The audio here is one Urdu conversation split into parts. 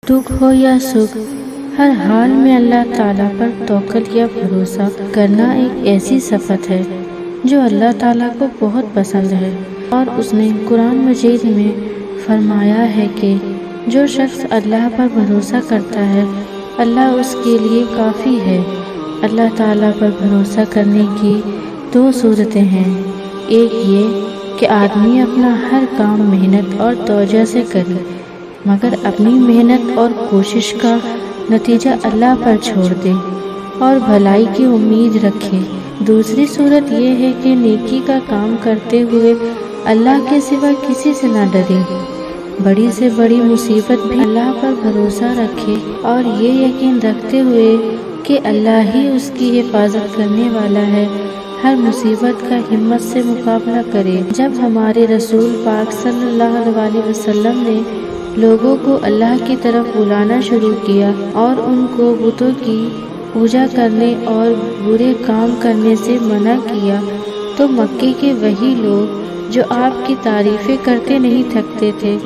دکھ ہو یا سکھ، ہر حال میں اللہ تعالیٰ پر توکل یا بھروسہ کرنا ایک ایسی صفت ہے جو اللہ تعالیٰ کو بہت پسند ہے، اور اس نے قرآن مجید میں فرمایا ہے کہ جو شخص اللہ پر بھروسہ کرتا ہے اللہ اس کے لیے کافی ہے۔ اللہ تعالیٰ پر بھروسہ کرنے کی دو صورتیں ہیں، ایک یہ کہ آدمی اپنا ہر کام محنت اور توجہ سے کرے مگر اپنی محنت اور کوشش کا نتیجہ اللہ پر چھوڑ دے اور بھلائی کی امید رکھے۔ دوسری صورت یہ ہے کہ نیکی کا کام کرتے ہوئے اللہ کے سوا کسی سے نہ ڈرے، بڑی سے بڑی مصیبت بھی اللہ پر بھروسہ رکھے اور یہ یقین رکھتے ہوئے کہ اللہ ہی اس کی حفاظت کرنے والا ہے، ہر مصیبت کا ہمت سے مقابلہ کرے۔ جب ہمارے رسول پاک صلی اللہ علیہ وسلم نے لوگوں کو اللہ کی طرف بلانا شروع کیا اور ان کو بتوں کی پوجا کرنے اور برے کام کرنے سے منع کیا تو مکے کے وہی لوگ جو آپ کی تعریفیں کرتے نہیں تھکتے تھے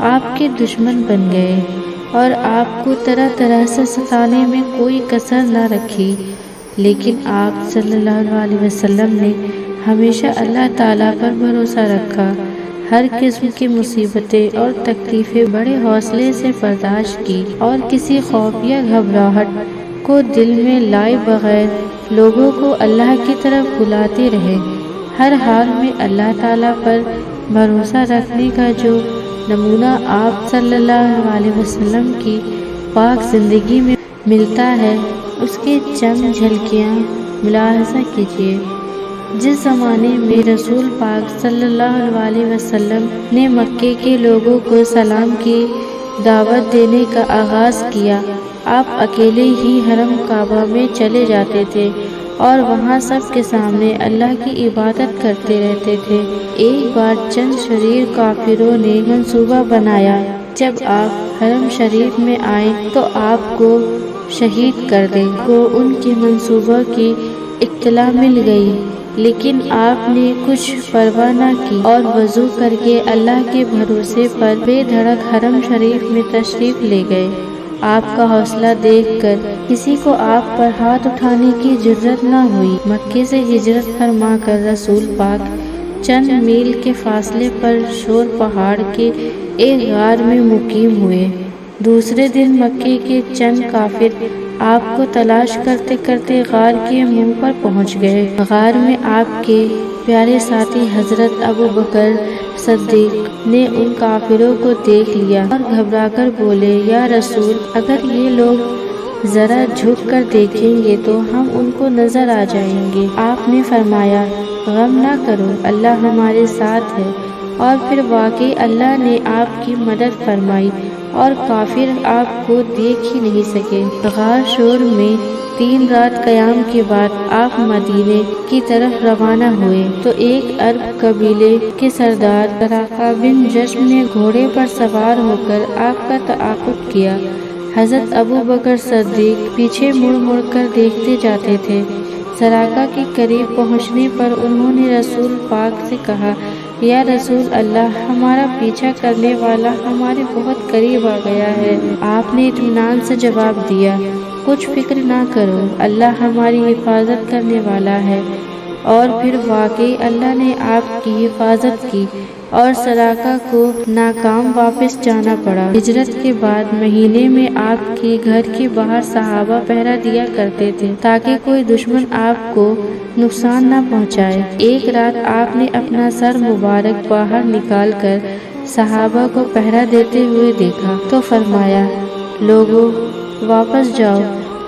آپ کے دشمن بن گئے اور آپ کو طرح طرح سے ستانے میں کوئی کسر نہ رکھی، لیکن آپ صلی اللہ علیہ وسلم نے ہمیشہ اللہ تعالیٰ پر بھروسہ رکھا، ہر قسم کی مصیبتیں اور تکلیفیں بڑے حوصلے سے برداشت کی اور کسی خوف یا گھبراہٹ کو دل میں لائے بغیر لوگوں کو اللہ کی طرف بلاتے رہے۔ ہر حال میں اللہ تعالیٰ پر بھروسہ رکھنے کا جو نمونہ آپ صلی اللہ علیہ وسلم کی پاک زندگی میں ملتا ہے اس کے چند جھلکیاں ملاحظہ کیجیے۔ جس زمانے میں رسول پاک صلی اللہ علیہ وسلم نے مکے کے لوگوں کو سلام کی دعوت دینے کا آغاز کیا، آپ اکیلے ہی حرم کعبہ میں چلے جاتے تھے اور وہاں سب کے سامنے اللہ کی عبادت کرتے رہتے تھے۔ ایک بار چند شریر کافروں نے منصوبہ بنایا جب آپ حرم شریف میں آئیں تو آپ کو شہید کر دیں۔ کو ان کے منصوبہ کی اطلاع مل گئی، لیکن آپ نے کچھ پرواہ نہ کی اور وضو کر کے اللہ کے بھروسے پر بے دھڑک حرم شریف میں تشریف لے گئے۔ آپ کا حوصلہ دیکھ کر کسی کو آپ پر ہاتھ اٹھانے کی جرأت نہ ہوئی۔ مکے سے ہجرت فرما کر رسول پاک چند میل کے فاصلے پر شور پہاڑ کے ایک غار میں مقیم ہوئے۔ دوسرے دن مکے کے چند کافر آپ کو تلاش کرتے کرتے غار کے منہ پر پہنچ گئے۔ غار میں آپ کے پیارے ساتھی حضرت ابوبکر صدیق نے ان کافروں کو دیکھ لیا اور گھبرا کر بولے، یا رسول، اگر یہ لوگ ذرا جھک کر دیکھیں گے تو ہم ان کو نظر آ جائیں گے۔ آپ نے فرمایا، غم نہ کرو، اللہ ہمارے ساتھ ہے۔ اور پھر واقعی اللہ نے آپ کی مدد فرمائی اور کافر آپ کو دیکھ ہی نہیں سکے۔ غار شور میں 3 رات قیام کے بعد آپ مدینے کی طرف روانہ ہوئے تو ایک عرب قبیلے کے سردار سراقہ بن جشم نے گھوڑے پر سوار ہو کر آپ کا تعاقب کیا۔ حضرت ابوبکر صدیق پیچھے مڑ مڑ کر دیکھتے جاتے تھے۔ سراقہ کے قریب پہنچنے پر انہوں نے رسول پاک سے کہا، یا رسول اللہ، ہمارا پیچھا کرنے والا ہمارے بہت قریب آ گیا ہے۔ آپ نے اطمینان سے جواب دیا، کچھ فکر نہ کرو، اللہ ہماری حفاظت کرنے والا ہے۔ اور پھر واقعی اللہ نے آپ کی حفاظت کی اور سراقہ کو ناکام واپس جانا پڑا۔ ہجرت کے بعد مہینے میں آپ کے گھر کے باہر صحابہ پہرا دیا کرتے تھے تاکہ کوئی دشمن آپ کو نقصان نہ پہنچائے۔ ایک رات آپ نے اپنا سر مبارک باہر نکال کر صحابہ کو پہرا دیتے ہوئے دیکھا تو فرمایا، لوگوں واپس جاؤ،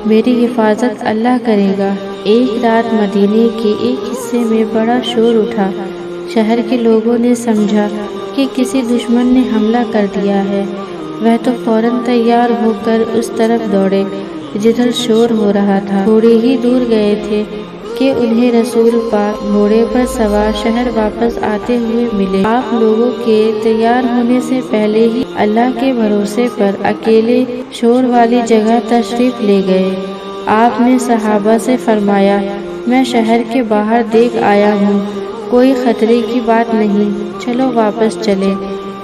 میری حفاظت اللہ کرے گا۔ ایک رات مدینے کے ایک حصے میں بڑا شور اٹھا۔ شہر کے لوگوں نے سمجھا کہ کسی دشمن نے حملہ کر دیا ہے، وہ تو فوراً تیار ہو کر اس طرف دوڑے جدھر شور ہو رہا تھا۔ تھوڑے ہی دور گئے تھے کہ انہیں رسول پاک گھوڑے پر سوار شہر واپس آتے ہوئے ملے۔ آپ لوگوں کے تیار ہونے سے پہلے ہی اللہ کے بھروسے پر اکیلے شور والی جگہ تشریف لے گئے۔ آپ نے صحابہ سے فرمایا، میں شہر کے باہر دیکھ آیا ہوں، کوئی خطرے کی بات نہیں، چلو واپس چلیں۔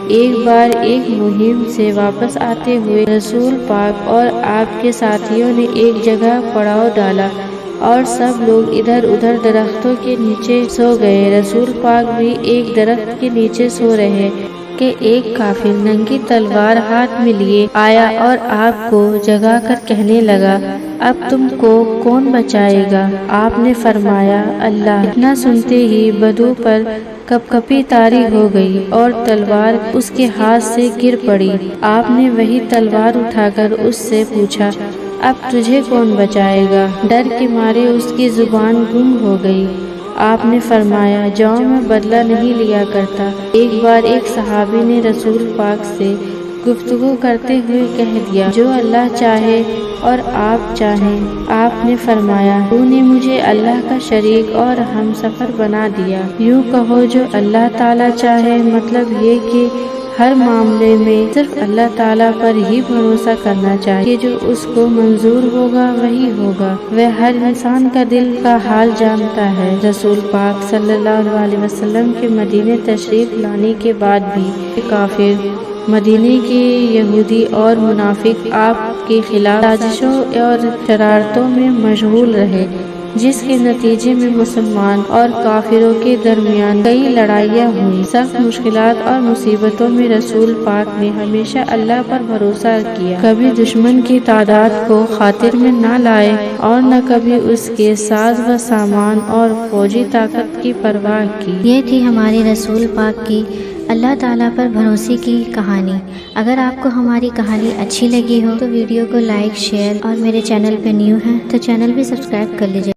ایک بار ایک مہم سے واپس آتے ہوئے رسول پاک اور آپ کے ساتھیوں نے ایک جگہ پڑاؤ ڈالا اور سب لوگ ادھر ادھر درختوں کے نیچے سو گئے۔ رسول پاک بھی ایک درخت کے نیچے سو رہے کہ ایک کافر ننگی تلوار ہاتھ میں لیے آیا اور آپ کو جگا کر کہنے لگا، اب تم کو کون بچائے گا؟ آپ نے فرمایا، اللہ۔ اتنا سنتے ہی بدو پر کپکپی طاری ہو گئی اور تلوار اس کے ہاتھ سے گر پڑی۔ آپ نے وہی تلوار اٹھا کر اس سے پوچھا، اب تجھے کون بچائے گا؟ ڈر کے مارے اس کی زبان گم ہو گئی۔ آپ نے فرمایا، جاؤ، میں بدلہ نہیں لیا کرتا۔ ایک بار ایک صحابی نے رسول پاک سے گفتگو کرتے ہوئے کہہ دیا، جو اللہ چاہے اور آپ چاہیں۔ آپ نے فرمایا، تو نے مجھے اللہ کا شریک اور ہم سفر بنا دیا۔ یوں کہو، جو اللہ تعالیٰ چاہے، مطلب یہ کہ ہر معاملے میں صرف اللہ تعالیٰ پر ہی بھروسہ کرنا چاہیے، جو اس کو منظور ہوگا وہی ہوگا۔ وہ ہر انسان کا دل کا حال جانتا ہے۔ رسول پاک صلی اللہ علیہ وسلم کے مدینے تشریف لانے کے بعد بھی کافر، مدینے کے یہودی اور منافق آپ کے خلاف سازشوں اور شرارتوں میں مشغول رہے، جس کے نتیجے میں مسلمان اور کافروں کے درمیان کئی لڑائیاں ہوئیں۔ سخت مشکلات اور مصیبتوں میں رسول پاک نے ہمیشہ اللہ پر بھروسہ کیا، کبھی دشمن کی تعداد کو خاطر میں نہ لائے اور نہ کبھی اس کے ساز و سامان اور فوجی طاقت کی پرواہ کی۔ یہ تھی ہمارے رسول پاک کی اللہ تعالیٰ پر بھروسے کی کہانی۔ اگر آپ کو ہماری کہانی اچھی لگی ہو تو ویڈیو کو لائک، شیئر اور میرے چینل پہ نیو ہیں تو چینل بھی سبسکرائب کر لیجیے۔